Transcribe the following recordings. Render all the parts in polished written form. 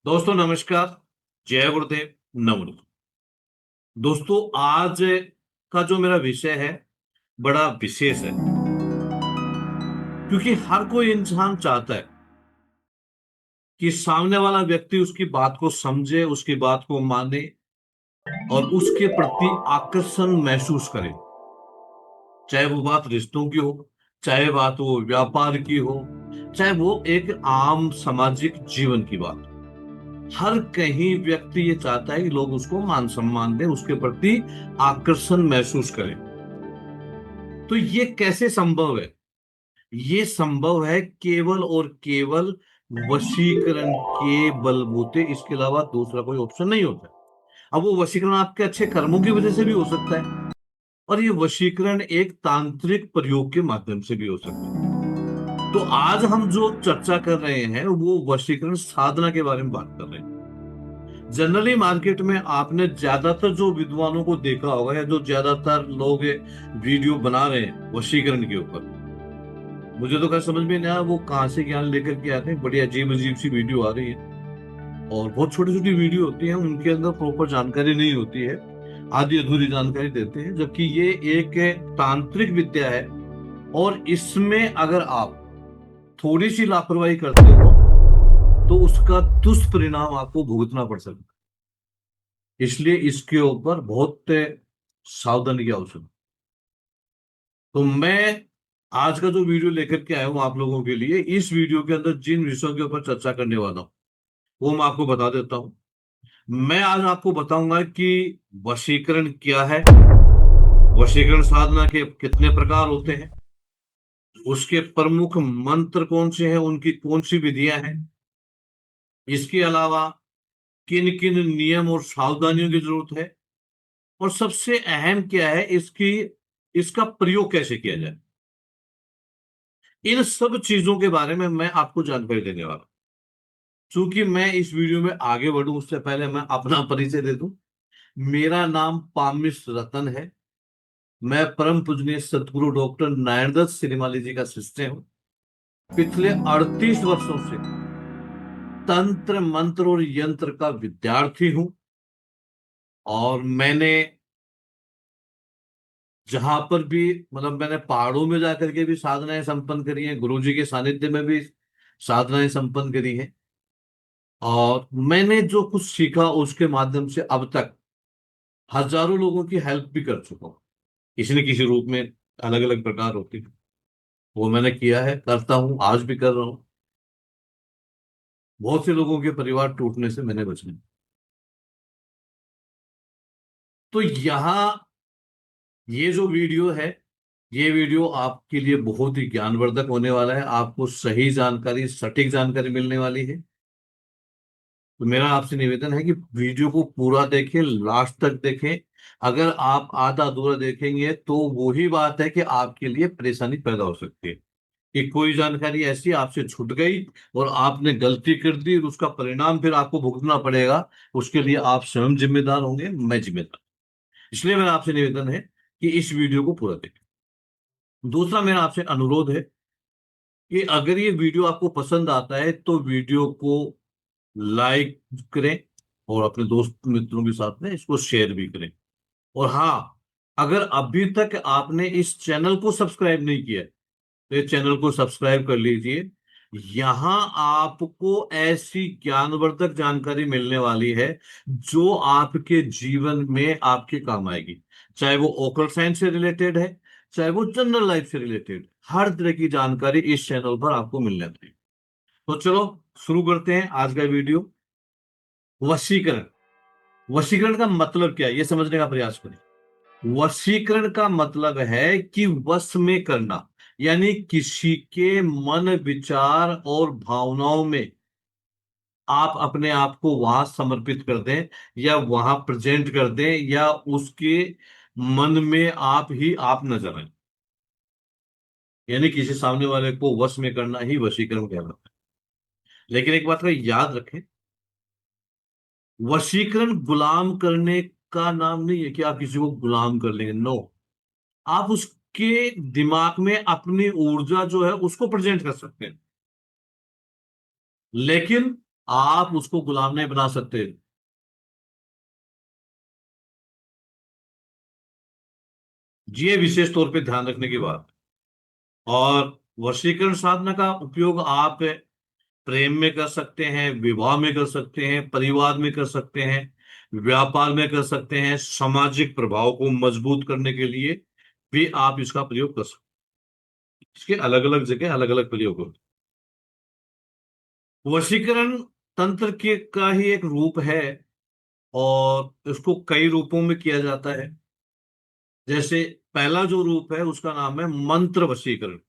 दोस्तों नमस्कार। जय गुरुदेव। नमन। दोस्तों आज का जो मेरा विषय है बड़ा विशेष है, क्योंकि हर कोई इंसान चाहता है कि सामने वाला व्यक्ति उसकी बात को समझे, उसकी बात को माने और उसके प्रति आकर्षण महसूस करे। चाहे वो बात रिश्तों की हो, चाहे बात वो व्यापार की हो, चाहे वो एक आम सामाजिक जीवन की बात हो। हर कहीं व्यक्ति ये चाहता है कि लोग उसको मान सम्मान दें, उसके प्रति आकर्षण महसूस करें। तो ये कैसे संभव है? ये संभव है केवल और केवल वशीकरण के बलबूते, इसके अलावा दूसरा कोई ऑप्शन नहीं होता। अब वो वशीकरण आपके अच्छे कर्मों की वजह से भी हो सकता है, और ये वशीकरण एक तांत्रिक प्रयोग के माध्यम से भी हो सकता है। तो आज हम जो चर्चा कर रहे हैं वो वशीकरण साधना के बारे में बात कर रहे हैं। जनरली मार्केट में आपने ज्यादातर जो विद्वानों को देखा होगा, या जो ज्यादातर लोग ये वीडियो बना रहे हैं वशीकरण के ऊपर, मुझे तो खैर समझ में नहीं आया वो कहाँ से ज्ञान लेकर के आते हैं। बड़ी अजीब अजीब सी वीडियो आ रही है, और बहुत छोटी छोटी वीडियो होती है, उनके अंदर प्रॉपर जानकारी नहीं होती है, आधी अधूरी जानकारी देते हैं। जबकि ये एक तांत्रिक विद्या है, और इसमें अगर आप थोड़ी सी लापरवाही करते हो तो उसका दुष्परिणाम आपको भुगतना पड़ सकता है। इसलिए इसके ऊपर बहुत सावधानी की आवश्यकता। तो मैं आज का जो वीडियो लेकर के आया हूं आप लोगों के लिए, इस वीडियो के अंदर जिन विषयों के ऊपर चर्चा करने वाला हूं वो मैं आपको बता देता हूं। मैं आज आपको बताऊंगा कि वशीकरण क्या है, वशीकरण साधना के कितने प्रकार होते हैं, उसके प्रमुख मंत्र कौन से हैं, उनकी कौन सी विधियां हैं, इसके अलावा किन किन नियम और सावधानियों की जरूरत है, और सबसे अहम क्या है, इसका प्रयोग कैसे किया जाए। इन सब चीजों के बारे में मैं आपको जानकारी देने वाला हूं। चूंकि मैं इस वीडियो में आगे बढ़ूं उससे पहले मैं अपना परिचय दे दूं। मेरा नाम पामिश रतन है। मैं परम पूजनीय सतगुरु डॉक्टर नारायणदत्त सिरीमाली जी का शिष्य हूँ। पिछले 38 वर्षों से तंत्र मंत्र और यंत्र का विद्यार्थी हूं, और मैंने जहां पर भी, मतलब मैंने पहाड़ों में जाकर के भी साधनाएं संपन्न करी हैं, गुरु जी के सानिध्य में भी साधनाएं संपन्न करी हैं, और मैंने जो कुछ सीखा उसके माध्यम से अब तक हजारों लोगों की हेल्प भी कर चुका हूं। किसी न किसी रूप में, अलग अलग प्रकार होते हैं, वो मैंने किया है, करता हूं, आज भी कर रहा हूं। बहुत से लोगों के परिवार टूटने से मैंने बचाया। तो यहाँ ये जो वीडियो है, ये वीडियो आपके लिए बहुत ही ज्ञानवर्धक होने वाला है। आपको सही जानकारी, सटीक जानकारी मिलने वाली है। तो मेरा आपसे निवेदन है कि वीडियो को पूरा देखें, लास्ट तक देखें। अगर आप आधा अधूरा देखेंगे तो वही बात है कि आपके लिए परेशानी पैदा हो सकती है, कि कोई जानकारी ऐसी आपसे छूट गई और आपने गलती कर दी, और उसका परिणाम फिर आपको भुगतना पड़ेगा। उसके लिए आप स्वयं जिम्मेदार होंगे, मैं जिम्मेदार। इसलिए मेरा आपसे निवेदन है कि इस वीडियो को पूरा देखें। दूसरा मेरा आपसे अनुरोध है कि अगर ये वीडियो आपको पसंद आता है तो वीडियो को लाइक करें, और अपने दोस्त मित्रों के साथ में इसको शेयर भी करें। और हाँ, अगर अभी तक आपने इस चैनल को सब्सक्राइब नहीं किया है तो इस चैनल को सब्सक्राइब कर लीजिए। यहाँ आपको ऐसी ज्ञानवर्धक जानकारी मिलने वाली है जो आपके जीवन में आपके काम आएगी। चाहे वो ओकल साइंस से रिलेटेड है, चाहे वो जनरल लाइफ से रिलेटेड, हर तरह की जानकारी इस चैनल पर आपको मिलने वाली है। तो चलो शुरू करते हैं आज का वीडियो। वशीकरण। वशीकरण का मतलब क्या है ये समझने का प्रयास करें। वशीकरण का मतलब है कि वश में करना, यानी किसी के मन, विचार और भावनाओं में आप अपने आप को वहां समर्पित कर दें, या वहां प्रेजेंट कर दें, या उसके मन में आप ही आप नजर आए। यानी किसी सामने वाले को वश में करना ही वशीकरण कहलाता है। लेकिन एक बात का याद रखें, वशीकरण गुलाम करने का नाम नहीं है कि आप किसी को गुलाम कर लेंगे। नो, आप उसके दिमाग में अपनी ऊर्जा जो है उसको प्रेजेंट कर सकते हैं, लेकिन आप उसको गुलाम नहीं बना सकते। ये विशेष तौर पे ध्यान रखने की बात। और वशीकरण साधना का उपयोग आप प्रेम में कर सकते हैं, विवाह में कर सकते हैं, परिवार में कर सकते हैं, व्यापार में कर सकते हैं, सामाजिक प्रभाव को मजबूत करने के लिए भी आप इसका प्रयोग कर सकते हैं। इसके अलग अलग जगह अलग अलग प्रयोग होते हैं। वशीकरण तंत्र के का ही एक रूप है, और इसको कई रूपों में किया जाता है। जैसे पहला जो रूप है उसका नाम है मंत्र वशीकरण,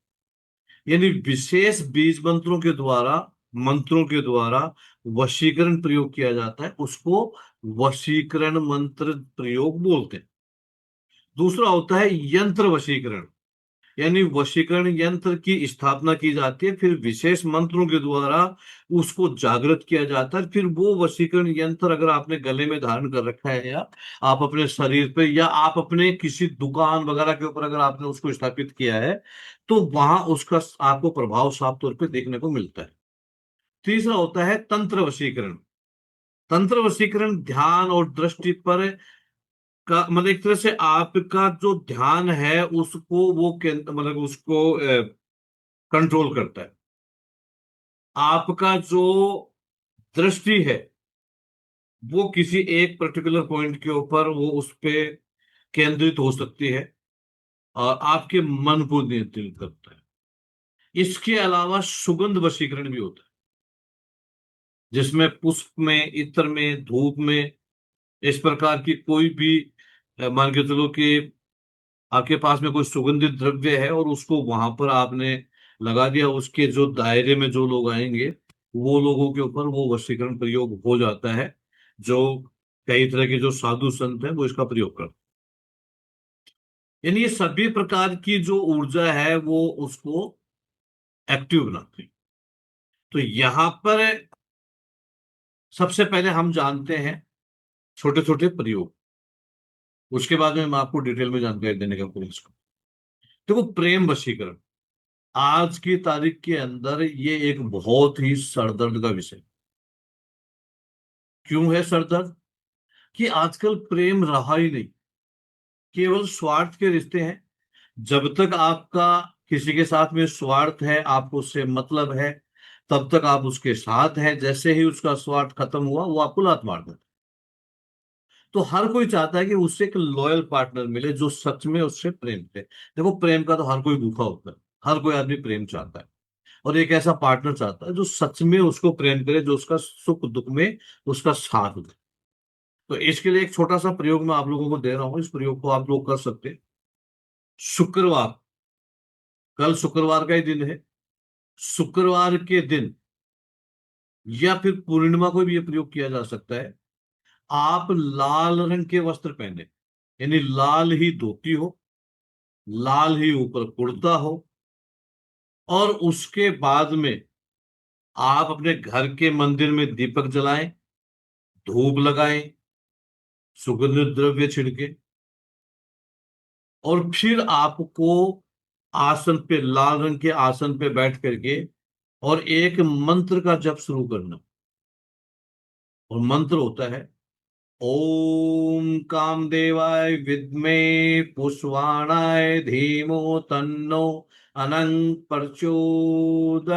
यानी विशेष बीज मंत्रों के द्वारा वशीकरण प्रयोग किया जाता है, उसको वशीकरण मंत्र प्रयोग बोलते हैं। दूसरा होता है यंत्र वशीकरण, यानी वशीकरण यंत्र की स्थापना की जाती है, फिर विशेष मंत्रों के द्वारा उसको जागृत किया जाता है। फिर वो वशीकरण यंत्र अगर आपने गले में धारण कर रखा है, या आप अपने शरीर पे, या आप अपने किसी दुकान वगैरह के ऊपर अगर आपने उसको स्थापित किया है, तो वहां उसका आपको प्रभाव साफ तौर पे देखने को मिलता है। तीसरा होता है तंत्र वशीकरण। तंत्र वशीकरण ध्यान और दृष्टि पर का मतलब एक तरह से आपका जो ध्यान है उसको वो मतलब उसको कंट्रोल करता है। आपका जो दृष्टि है वो किसी एक पर्टिकुलर पॉइंट के ऊपर वो उस पे केंद्रित हो सकती है, और आपके मन को नियंत्रित करता है। इसके अलावा सुगंध वशीकरण भी होता है, जिसमें पुष्प में, इत्र में, धूप में, इस प्रकार की कोई भी मान के चलो कि आपके पास में कोई सुगंधित द्रव्य है और उसको वहां पर आपने लगा दिया, उसके जो दायरे में जो लोग आएंगे वो लोगों के ऊपर वो वशीकरण प्रयोग हो जाता है। जो कई तरह के जो साधु संत हैं वो इसका प्रयोग करते हैं। यानी ये सभी प्रकार की जो ऊर्जा है वो उसको एक्टिव बनाती है। तो यहां पर सबसे पहले हम जानते हैं छोटे छोटे प्रयोग, उसके बाद में मैं आपको डिटेल में जानकारी देने का कोशिश करूँ। देखो, प्रेम वशीकरण आज की तारीख के अंदर ये एक बहुत ही सरदर्द का विषय। क्यों है सरदर्द? कि आजकल प्रेम रहा ही नहीं, केवल स्वार्थ के रिश्ते हैं। जब तक आपका किसी के साथ में स्वार्थ है, आपको उससे मतलब है, तब तक आप उसके साथ हैं। जैसे ही उसका स्वार्थ खत्म हुआ वो आपको लात मार देता। तो हर कोई चाहता है कि उससे एक लॉयल पार्टनर मिले जो सच में उससे प्रेम करे। देखो, प्रेम का तो हर कोई भूखा होता है, हर कोई आदमी प्रेम चाहता है, और एक ऐसा पार्टनर चाहता है जो सच में उसको प्रेम करे, जो उसका सुख दुख में उसका साथ दे। तो इसके लिए एक छोटा सा प्रयोग मैं आप लोगों को दे रहा हूं, इस प्रयोग को आप लोग कर सकते हैं। शुक्रवार, कल शुक्रवार का ही दिन है, शुक्रवार के दिन या फिर पूर्णिमा को भी ये प्रयोग किया जा सकता है। आप लाल रंग के वस्त्र पहने, यानी लाल ही धोती हो, लाल ही ऊपर कुर्ता हो, और उसके बाद में आप अपने घर के मंदिर में दीपक जलाएं, धूप लगाएं, सुगंधित द्रव्य छिड़के, और फिर आपको आसन पे, लाल रंग के आसन पे बैठ करके, और एक मंत्र का जप शुरू करना। और मंत्र होता है, ओम कामदेवाय विद्मे पुष्वाणाय धीमो तन्नो अनंत प्रचोदयात्।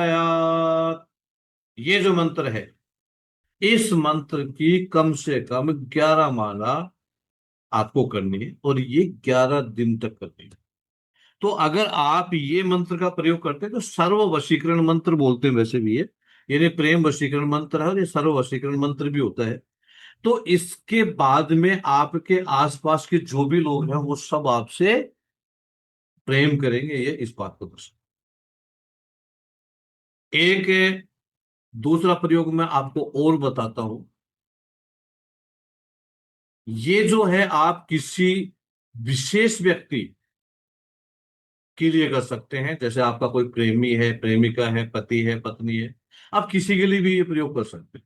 ये जो मंत्र है, इस मंत्र की कम से कम 11 माला आपको करनी है, और ये 11 दिन तक करनी है। तो अगर आप ये मंत्र का प्रयोग करते हैं तो सर्व वशीकरण मंत्र बोलते हैं वैसे भी ये, यानी प्रेम वशीकरण मंत्र है और ये सर्व वशीकरण मंत्र भी होता है। तो इसके बाद में आपके आसपास के जो भी लोग हैं वो सब आपसे प्रेम करेंगे, ये इस बात को दर्शाता है। एक दूसरा प्रयोग मैं आपको और बताता हूं। ये जो है आप किसी विशेष व्यक्ति के लिए कर सकते हैं, जैसे आपका कोई प्रेमी है, प्रेमिका है, पति है, पत्नी है, आप किसी के लिए भी ये प्रयोग कर सकते हैं।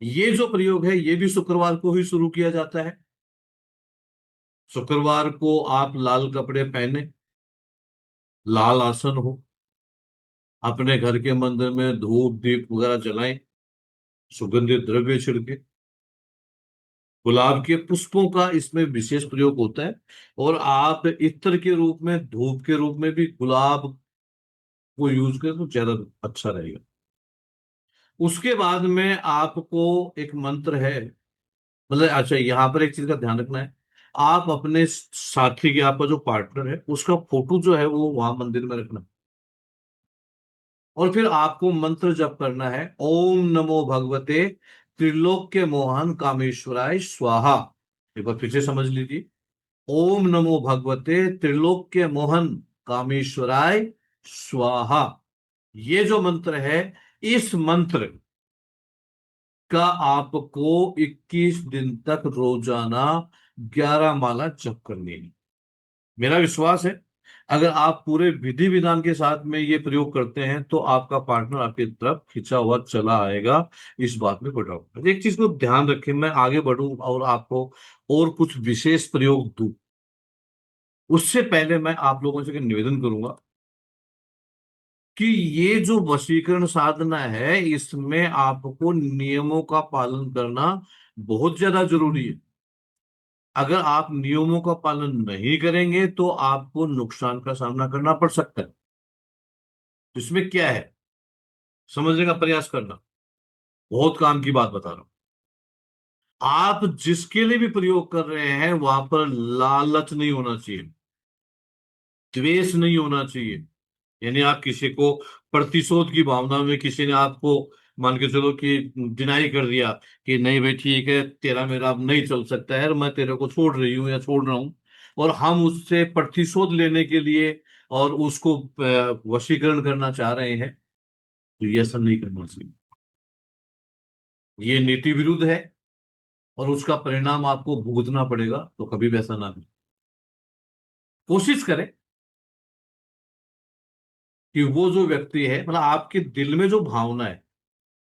ये जो प्रयोग है ये भी शुक्रवार को ही शुरू किया जाता है। शुक्रवार को आप लाल कपड़े पहने, लाल आसन हो, अपने घर के मंदिर में धूप दीप वगैरह जलाएं, सुगंधित द्रव्य छिड़के। गुलाब के पुष्पों का इसमें विशेष प्रयोग होता है। और आप इत्र के रूप में, धूप के रूप में भी गुलाब को यूज करें तो ज्यादा अच्छा रहेगा। उसके बाद में आपको एक मंत्र है, मतलब अच्छा यहाँ पर एक चीज का ध्यान रखना है। आप अपने साथी के, आपका जो पार्टनर है उसका फोटो जो है वो वहां मंदिर में रखना। और फिर आपको मंत्र जप करना है, ओम नमो भगवते त्रिलोक्य मोहन कामेश्वराय स्वाहा। एक बार फिर से समझ लीजिए, ओम नमो भगवते त्रिलोक्य मोहन कामेश्वराय स्वाहा। ये जो मंत्र है, इस मंत्र का आपको 21 दिन तक रोजाना 11 माला जप करनी है। मेरा विश्वास है, अगर आप पूरे विधि विधान के साथ में ये प्रयोग करते हैं तो आपका पार्टनर आपकी तरफ खिंचा हुआ चला आएगा। इस बात में कोई डाउट नहीं। एक चीज को ध्यान रखें, मैं आगे बढ़ूं और आपको और कुछ विशेष प्रयोग दूं, उससे पहले मैं आप लोगों से एक निवेदन करूंगा कि ये जो वशीकरण साधना है इसमें आपको नियमों का पालन करना बहुत ज्यादा जरूरी है। अगर आप नियमों का पालन नहीं करेंगे तो आपको नुकसान का सामना करना पड़ सकता है। इसमें क्या है, समझने का प्रयास करना। बहुत काम की बात बता रहा हूं। आप जिसके लिए भी प्रयोग कर रहे हैं वहां पर लालच नहीं होना चाहिए, द्वेष नहीं होना चाहिए। यानी आप किसी को प्रतिशोध की भावना में, किसी ने आपको मान के चलो कि डिनाई कर दिया कि नहीं भाई ठीक है, तेरा मेरा अब नहीं चल सकता है और मैं तेरे को छोड़ रही हूँ या छोड़ रहा हूँ, और हम उससे प्रतिशोध लेने के लिए और उसको वशीकरण करना चाह रहे हैं, तो ये ऐसा नहीं करना चाहिए। ये नीति विरुद्ध है और उसका परिणाम आपको भुगतना पड़ेगा, तो कभी भी ऐसा ना करें। कोशिश करें कि वो जो व्यक्ति है, मतलब आपके दिल में जो भावना है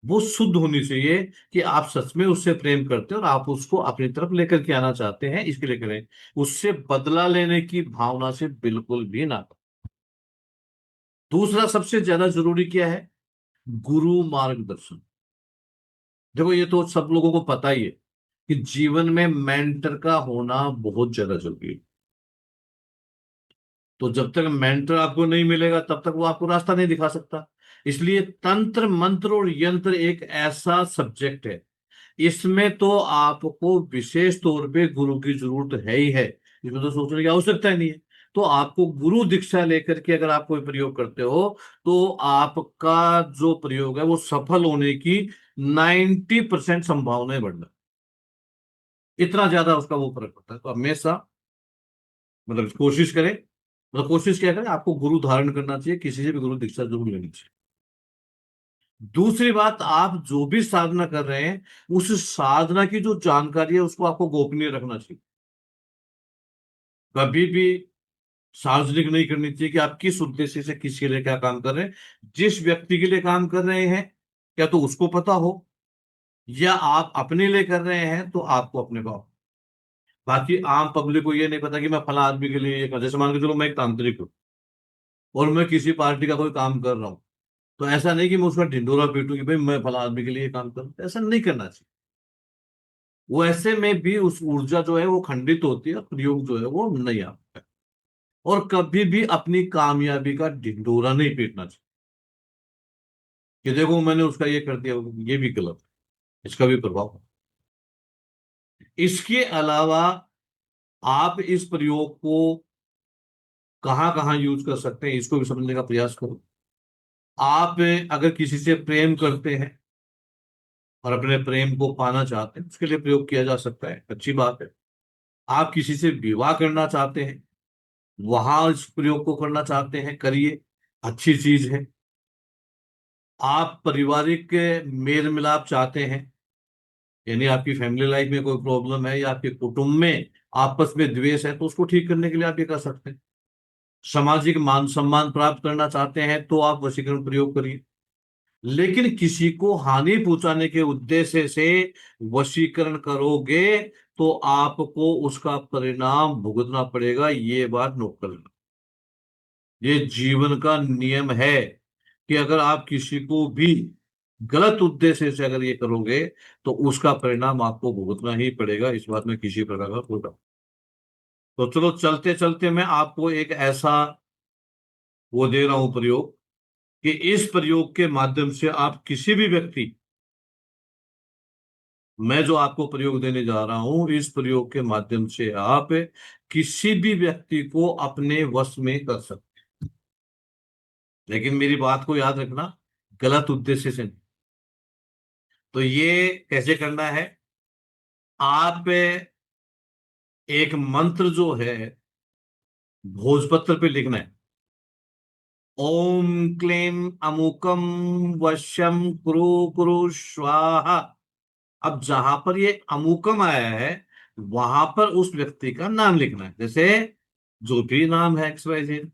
वो शुद्ध होनी चाहिए कि आप सच में उससे प्रेम करते हैं और आप उसको अपनी तरफ लेकर के आना चाहते हैं, इसके लिए करें। उससे बदला लेने की भावना से बिल्कुल भी ना करें। दूसरा सबसे ज्यादा जरूरी क्या है, गुरु मार्गदर्शन। देखो ये तो सब लोगों को पता ही है कि जीवन में मेंटर का होना बहुत ज्यादा जरूरी है। तो जब तक मेंटर आपको नहीं मिलेगा तब तक वो आपको रास्ता नहीं दिखा सकता। इसलिए तंत्र मंत्र और यंत्र एक ऐसा सब्जेक्ट है, इसमें तो आपको विशेष तौर पे गुरु की जरूरत है ही है। इसमें तो सोचने की आवश्यकता ही नहीं है। तो आपको गुरु दीक्षा लेकर के अगर आप कोई प्रयोग करते हो तो आपका जो प्रयोग है वो सफल होने की 90% संभावनाएं बढ़ना, इतना ज्यादा उसका वो फर्क पड़ता है। तो हमेशा मतलब कोशिश करें, मतलब कोशिश क्या करें, आपको गुरु धारण करना चाहिए, किसी से भी गुरु दीक्षा जरूर लेनी चाहिए। दूसरी बात, आप जो भी साधना कर रहे हैं उस साधना की जो जानकारी है उसको आपको गोपनीय रखना चाहिए। कभी भी सार्वजनिक नहीं करनी चाहिए कि आप किस उद्देश्य से किसके लिए क्या काम कर रहे हैं। जिस व्यक्ति के लिए काम कर रहे हैं क्या तो उसको पता हो, या आप अपने लिए कर रहे हैं तो आपको अपने को। बाकी आम पब्लिक को ये नहीं पता कि मैं फला आदमी के लिए ये कर, जैसे मान के चलो मैं एक तांत्रिक हूँ और मैं किसी पार्टी का कोई काम कर रहा हूँ, तो ऐसा नहीं कि मैं उसका ढिंडोरा पीटूं कि भाई मैं फला आदमी के लिए ये काम करूँ, ऐसा नहीं करना चाहिए। वो ऐसे में भी उस ऊर्जा जो है वो खंडित होती है और प्रयोग जो है वो नहीं आता है। और कभी भी अपनी कामयाबी का ढिंडोरा नहीं पीटना चाहिए कि देखो मैंने उसका ये कर दिया, ये भी गलत है, इसका भी प्रभाव है। इसके अलावा आप इस प्रयोग को कहां कहां यूज कर सकते हैं इसको भी समझने का प्रयास करो। आप अगर किसी से प्रेम करते हैं और अपने प्रेम को पाना चाहते हैं, उसके लिए प्रयोग किया जा सकता है, अच्छी बात है। आप किसी से विवाह करना चाहते हैं, वहां इस प्रयोग को करना चाहते हैं, करिए, अच्छी चीज है। आप पारिवारिक मेल मिलाप चाहते हैं, यानी आपकी फैमिली लाइफ में कोई प्रॉब्लम है या आपके कुटुंब में आपस में द्वेष है तो उसको ठीक करने के लिए आप ये कर सकते हैं। सामाजिक मान सम्मान प्राप्त करना चाहते हैं तो आप वशीकरण प्रयोग करिए। लेकिन किसी को हानि पहुंचाने के उद्देश्य से वशीकरण करोगे तो आपको उसका परिणाम भुगतना पड़ेगा, ये बात नोट कर लेना। ये जीवन का नियम है। कि अगर आप किसी को भी गलत उद्देश्य से अगर ये करोगे तो उसका परिणाम आपको भुगतना ही पड़ेगा, इस बात में किसी प्रकार का कोई डाउट। तो चलो चलते चलते मैं आपको एक ऐसा वो दे रहा हूं प्रयोग, कि इस प्रयोग के माध्यम से आप किसी भी व्यक्ति, मैं जो आपको प्रयोग देने जा रहा हूं इस प्रयोग के माध्यम से आप किसी भी व्यक्ति को अपने वश में कर सकते, लेकिन मेरी बात को याद रखना, गलत उद्देश्य से नहीं। तो ये कैसे करना है, आप एक मंत्र जो है भोजपत्र पे लिखना है, ओम क्लीम अमुकम वश्यम कुरु कुरु स्वाहा। अब जहां पर ये अमुकम आया है वहां पर उस व्यक्ति का नाम लिखना है, जैसे जो भी नाम है एक्स वाई जेड,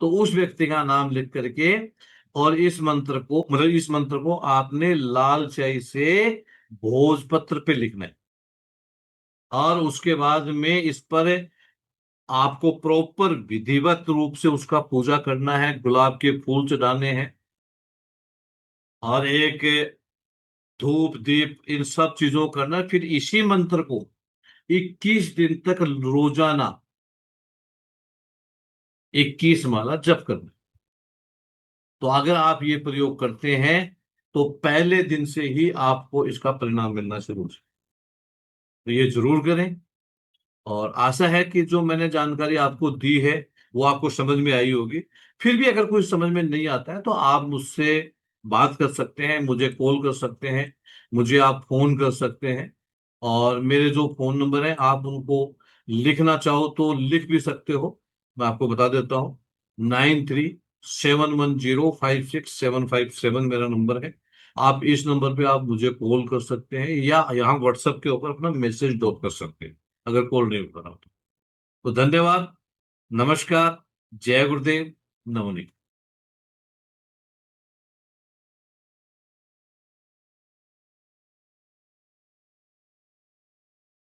तो उस व्यक्ति का नाम लिख करके, और इस मंत्र को, मतलब इस मंत्र को आपने लाल स्याही से भोजपत्र पे लिखना है, और उसके बाद में इस पर आपको प्रॉपर विधिवत रूप से उसका पूजा करना है, गुलाब के फूल चढ़ाने हैं, और एक धूप दीप इन सब चीजों को करना है। फिर इसी मंत्र को 21 दिन तक रोजाना 21 माला जप करना। तो अगर आप ये प्रयोग करते हैं तो पहले दिन से ही आपको इसका परिणाम मिलना शुरू हो जाए। तो ये जरूर करें, और आशा है कि जो मैंने जानकारी आपको दी है वो आपको समझ में आई होगी। फिर भी अगर कोई समझ में नहीं आता है तो आप मुझसे बात कर सकते हैं, मुझे कॉल कर सकते हैं, मुझे आप फोन कर सकते हैं। और मेरे जो फोन नंबर है आप उनको लिखना चाहो तो लिख भी सकते हो, मैं आपको बता देता हूँ। 9371056757 मेरा नंबर है। आप इस नंबर पे आप मुझे कॉल कर सकते हैं, या यहाँ व्हाट्सएप के ऊपर अपना मैसेज ड्रॉप कर सकते हैं अगर कॉल नहीं उठा रहा हो तो। धन्यवाद, नमस्कार, जय गुरुदेव, नमोनी।